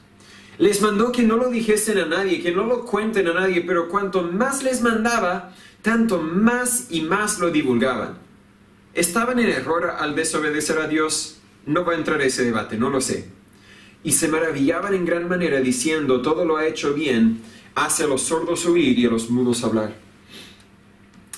Les mandó que no lo dijesen a nadie, que no lo cuenten a nadie, pero cuanto más les mandaba, tanto más y más lo divulgaban. ¿Estaban en error al desobedecer a Dios? No va a entrar ese debate, no lo sé. Y se maravillaban en gran manera diciendo, todo lo ha hecho bien, hace a los sordos oír y a los mudos hablar.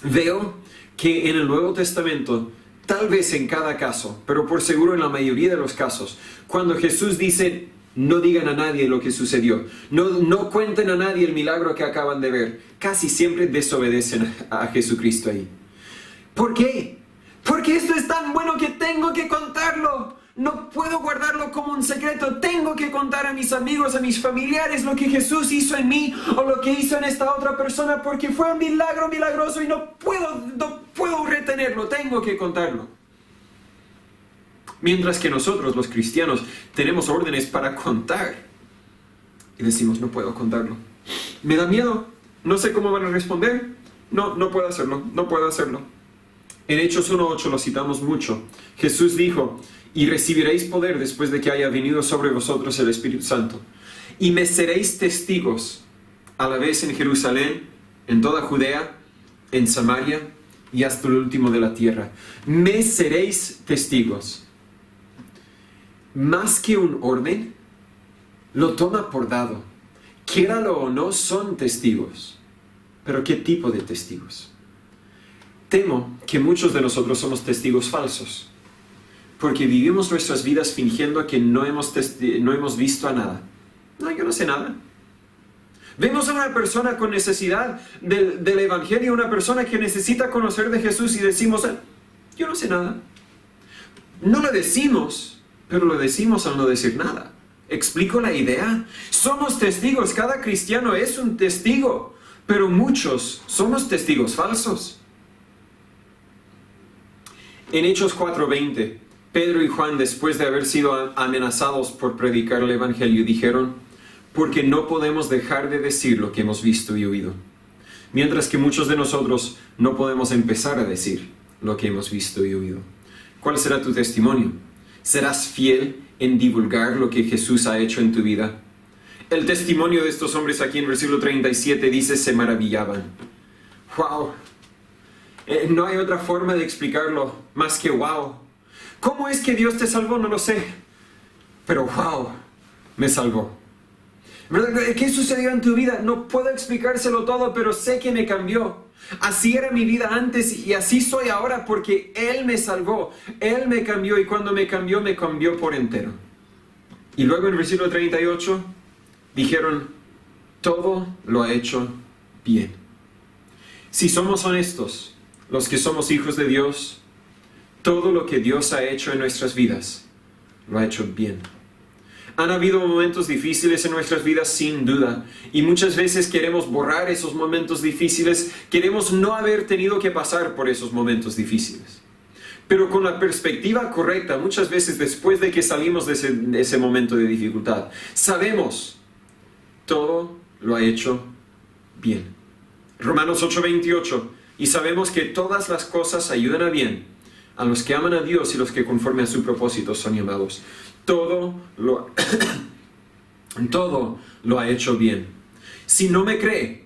Veo que en el Nuevo Testamento, tal vez en cada caso, pero por seguro en la mayoría de los casos, cuando Jesús dice, no digan a nadie lo que sucedió, no cuenten a nadie el milagro que acaban de ver, casi siempre desobedecen a Jesucristo ahí. ¿Por qué? Porque esto es tan bueno que tengo que contarlo. No puedo guardarlo como un secreto. Tengo que contar a mis amigos, a mis familiares lo que Jesús hizo en mí o lo que hizo en esta otra persona porque fue un milagro milagroso y no puedo retenerlo. Tengo que contarlo. Mientras que nosotros, los cristianos, tenemos órdenes para contar. Y decimos, no puedo contarlo. Me da miedo. No sé cómo van a responder. No puedo hacerlo. No puedo hacerlo. En Hechos 1:8 lo citamos mucho. Jesús dijo, y recibiréis poder después de que haya venido sobre vosotros el Espíritu Santo. Y me seréis testigos a la vez en Jerusalén, en toda Judea, en Samaria y hasta el último de la tierra. Me seréis testigos. Más que un orden, lo toma por dado. Quiéralo o no, son testigos. Pero ¿qué tipo de testigos? Temo que muchos de nosotros somos testigos falsos, porque vivimos nuestras vidas fingiendo que no hemos visto a nada. No, yo no sé nada. Vemos a una persona con necesidad del Evangelio, una persona que necesita conocer de Jesús y decimos, yo no sé nada. No lo decimos, pero lo decimos al no decir nada. ¿Explico la idea? Somos testigos, cada cristiano es un testigo, pero muchos somos testigos falsos. En Hechos 4:20, Pedro y Juan, después de haber sido amenazados por predicar el Evangelio, dijeron, porque no podemos dejar de decir lo que hemos visto y oído. Mientras que muchos de nosotros no podemos empezar a decir lo que hemos visto y oído. ¿Cuál será tu testimonio? ¿Serás fiel en divulgar lo que Jesús ha hecho en tu vida? El testimonio de estos hombres aquí en versículo 37 dice, se maravillaban. ¡Wow! No hay otra forma de explicarlo más que wow. ¿Cómo es que Dios te salvó? No lo sé. Pero wow, me salvó. ¿Qué sucedió en tu vida? No puedo explicárselo todo, pero sé que me cambió. Así era mi vida antes y así soy ahora porque Él me salvó. Él me cambió y cuando me cambió por entero. Y luego en versículo 38 dijeron, todo lo ha hecho bien. Si somos honestos, los que somos hijos de Dios, todo lo que Dios ha hecho en nuestras vidas, lo ha hecho bien. Han habido momentos difíciles en nuestras vidas, sin duda, y muchas veces queremos borrar esos momentos difíciles, queremos no haber tenido que pasar por esos momentos difíciles. Pero con la perspectiva correcta, muchas veces después de que salimos de ese momento de dificultad, sabemos, todo lo ha hecho bien. Romanos 8:28, y sabemos que todas las cosas ayudan a bien a los que aman a Dios y los que conforme a su propósito son llamados. Todo lo Todo lo ha hecho bien. Si no me cree,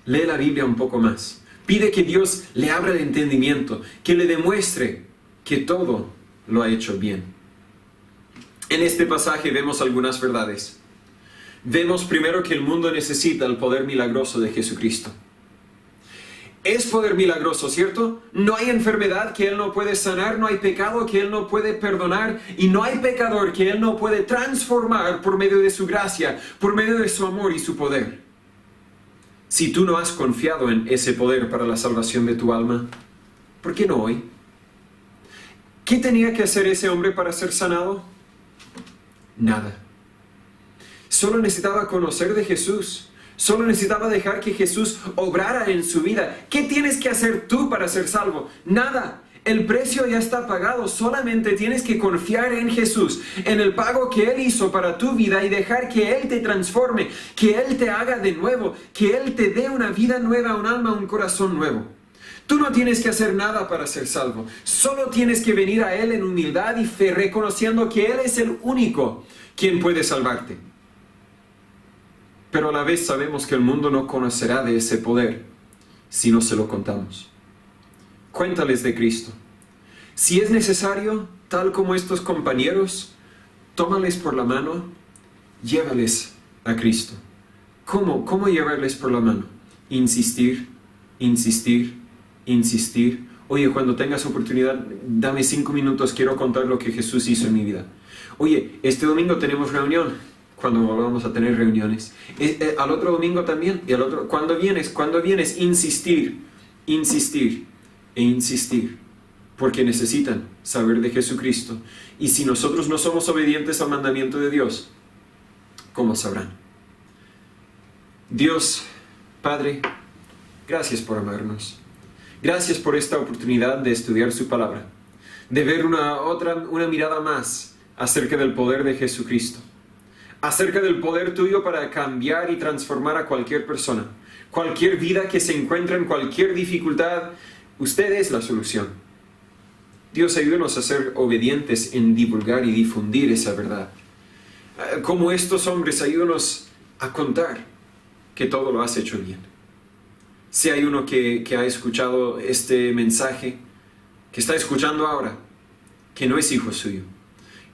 lee la Biblia un poco más. Pide que Dios le abra el entendimiento, que le demuestre que todo lo ha hecho bien. En este pasaje vemos algunas verdades. Vemos primero que el mundo necesita el poder milagroso de Jesucristo. Es poder milagroso, ¿cierto? No hay enfermedad que Él no puede sanar, no hay pecado que Él no puede perdonar, y no hay pecador que Él no puede transformar por medio de su gracia, por medio de su amor y su poder. Si tú no has confiado en ese poder para la salvación de tu alma, ¿por qué no hoy? ¿Qué tenía que hacer ese hombre para ser sanado? Nada. Solo necesitaba conocer de Jesús. Solo necesitaba dejar que Jesús obrara en su vida. ¿Qué tienes que hacer tú para ser salvo? Nada. El precio ya está pagado. Solamente tienes que confiar en Jesús, en el pago que Él hizo para tu vida y dejar que Él te transforme, que Él te haga de nuevo, que Él te dé una vida nueva, un alma, un corazón nuevo. Tú no tienes que hacer nada para ser salvo. Solo tienes que venir a Él en humildad y fe, reconociendo que Él es el único quien puede salvarte. Pero a la vez sabemos que el mundo no conocerá de ese poder si no se lo contamos. Cuéntales de Cristo. Si es necesario, tal como estos compañeros, tómales por la mano, llévales a Cristo. ¿Cómo llevarles por la mano? Insistir, insistir, insistir. Oye, cuando tengas oportunidad, dame 5 minutos, quiero contar lo que Jesús hizo en mi vida. Oye, este domingo tenemos reunión. Cuando volvamos a tener reuniones. Al otro domingo también. Y al otro. Cuando vienes, insistir, insistir e insistir. Porque necesitan saber de Jesucristo. Y si nosotros no somos obedientes al mandamiento de Dios, ¿cómo sabrán? Dios, Padre, gracias por amarnos. Gracias por esta oportunidad de estudiar su palabra. De ver una mirada más acerca del poder de Jesucristo. Acerca del poder tuyo para cambiar y transformar a cualquier persona. Cualquier vida que se encuentre en cualquier dificultad, usted es la solución. Dios, ayúdanos a ser obedientes en divulgar y difundir esa verdad. Como estos hombres, ayúdanos a contar que todo lo has hecho bien. Si hay uno que ha escuchado este mensaje, que está escuchando ahora, que no es hijo suyo,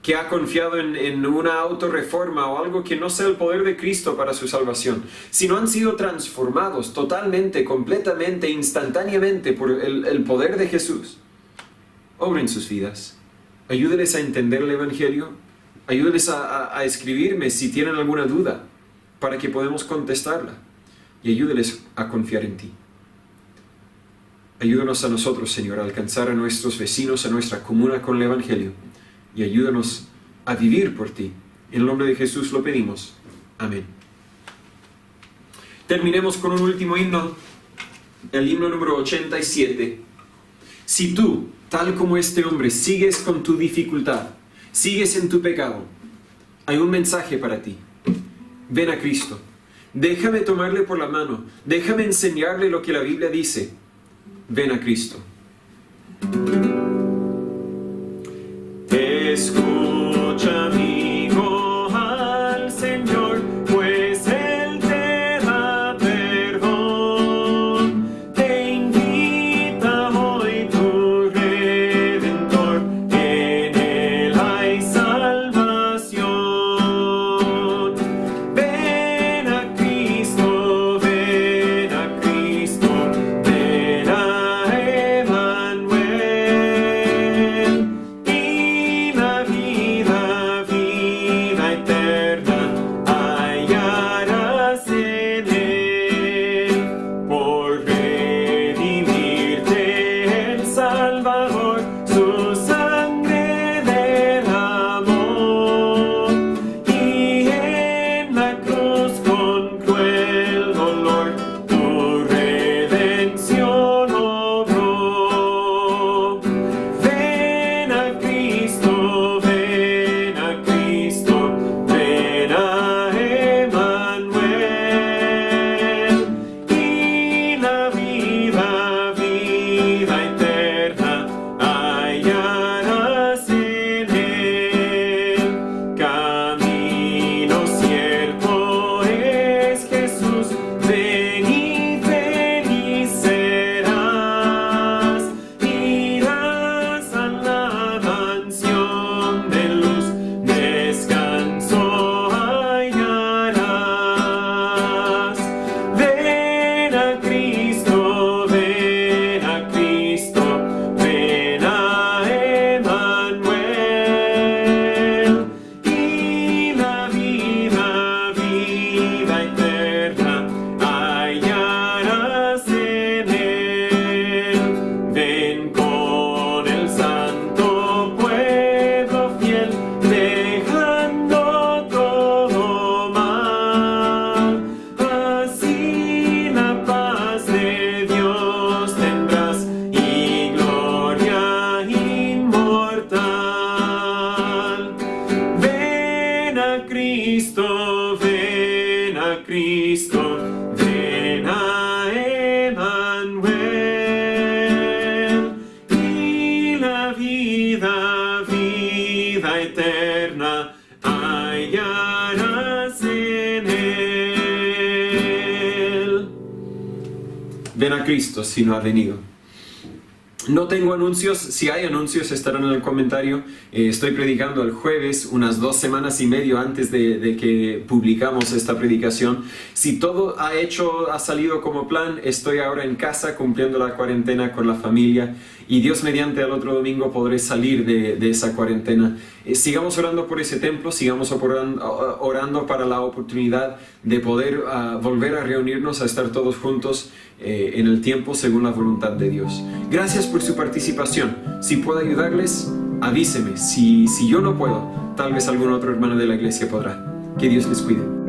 que ha confiado en una autorreforma o algo que no sea el poder de Cristo para su salvación, sino han sido transformados totalmente, completamente, instantáneamente por el poder de Jesús. Obren sus vidas. Ayúdenles a entender el Evangelio. Ayúdenles a escribirme si tienen alguna duda para que podamos contestarla. Y ayúdenles a confiar en ti. Ayúdanos a nosotros, Señor, a alcanzar a nuestros vecinos, a nuestra comuna con el Evangelio. Y ayúdanos a vivir por ti. En el nombre de Jesús lo pedimos. Amén. Terminemos con un último himno. El himno número 87. Si tú, tal como este hombre, sigues con tu dificultad, sigues en tu pecado, hay un mensaje para ti. Ven a Cristo. Déjame tomarle por la mano. Déjame enseñarle lo que la Biblia dice. Ven a Cristo. Escucha, amigo, al Señor, pues Él te da perdón. Te invita hoy tu Redentor, en Él hay salvación. Ven a Cristo, ven a Cristo, ven a Emmanuel. Cristo, ven a Cristo, ven a Emmanuel, y la vida, vida eterna, hallarás en Él. Ven a Cristo si no ha venido. No tengo anuncios, si hay anuncios estarán en el comentario. Estoy predicando el jueves, unas 2 semanas y medio antes de que publicamos esta predicación. Si todo ha salido como plan, estoy ahora en casa cumpliendo la cuarentena con la familia y Dios mediante al otro domingo podré salir de esa cuarentena. Sigamos orando por ese templo, sigamos orando para la oportunidad de poder volver a reunirnos, a estar todos juntos en el tiempo según la voluntad de Dios. Gracias por su participación. Si puedo ayudarles, avíseme. Si yo no puedo, tal vez algún otro hermano de la iglesia podrá. Que Dios les cuide.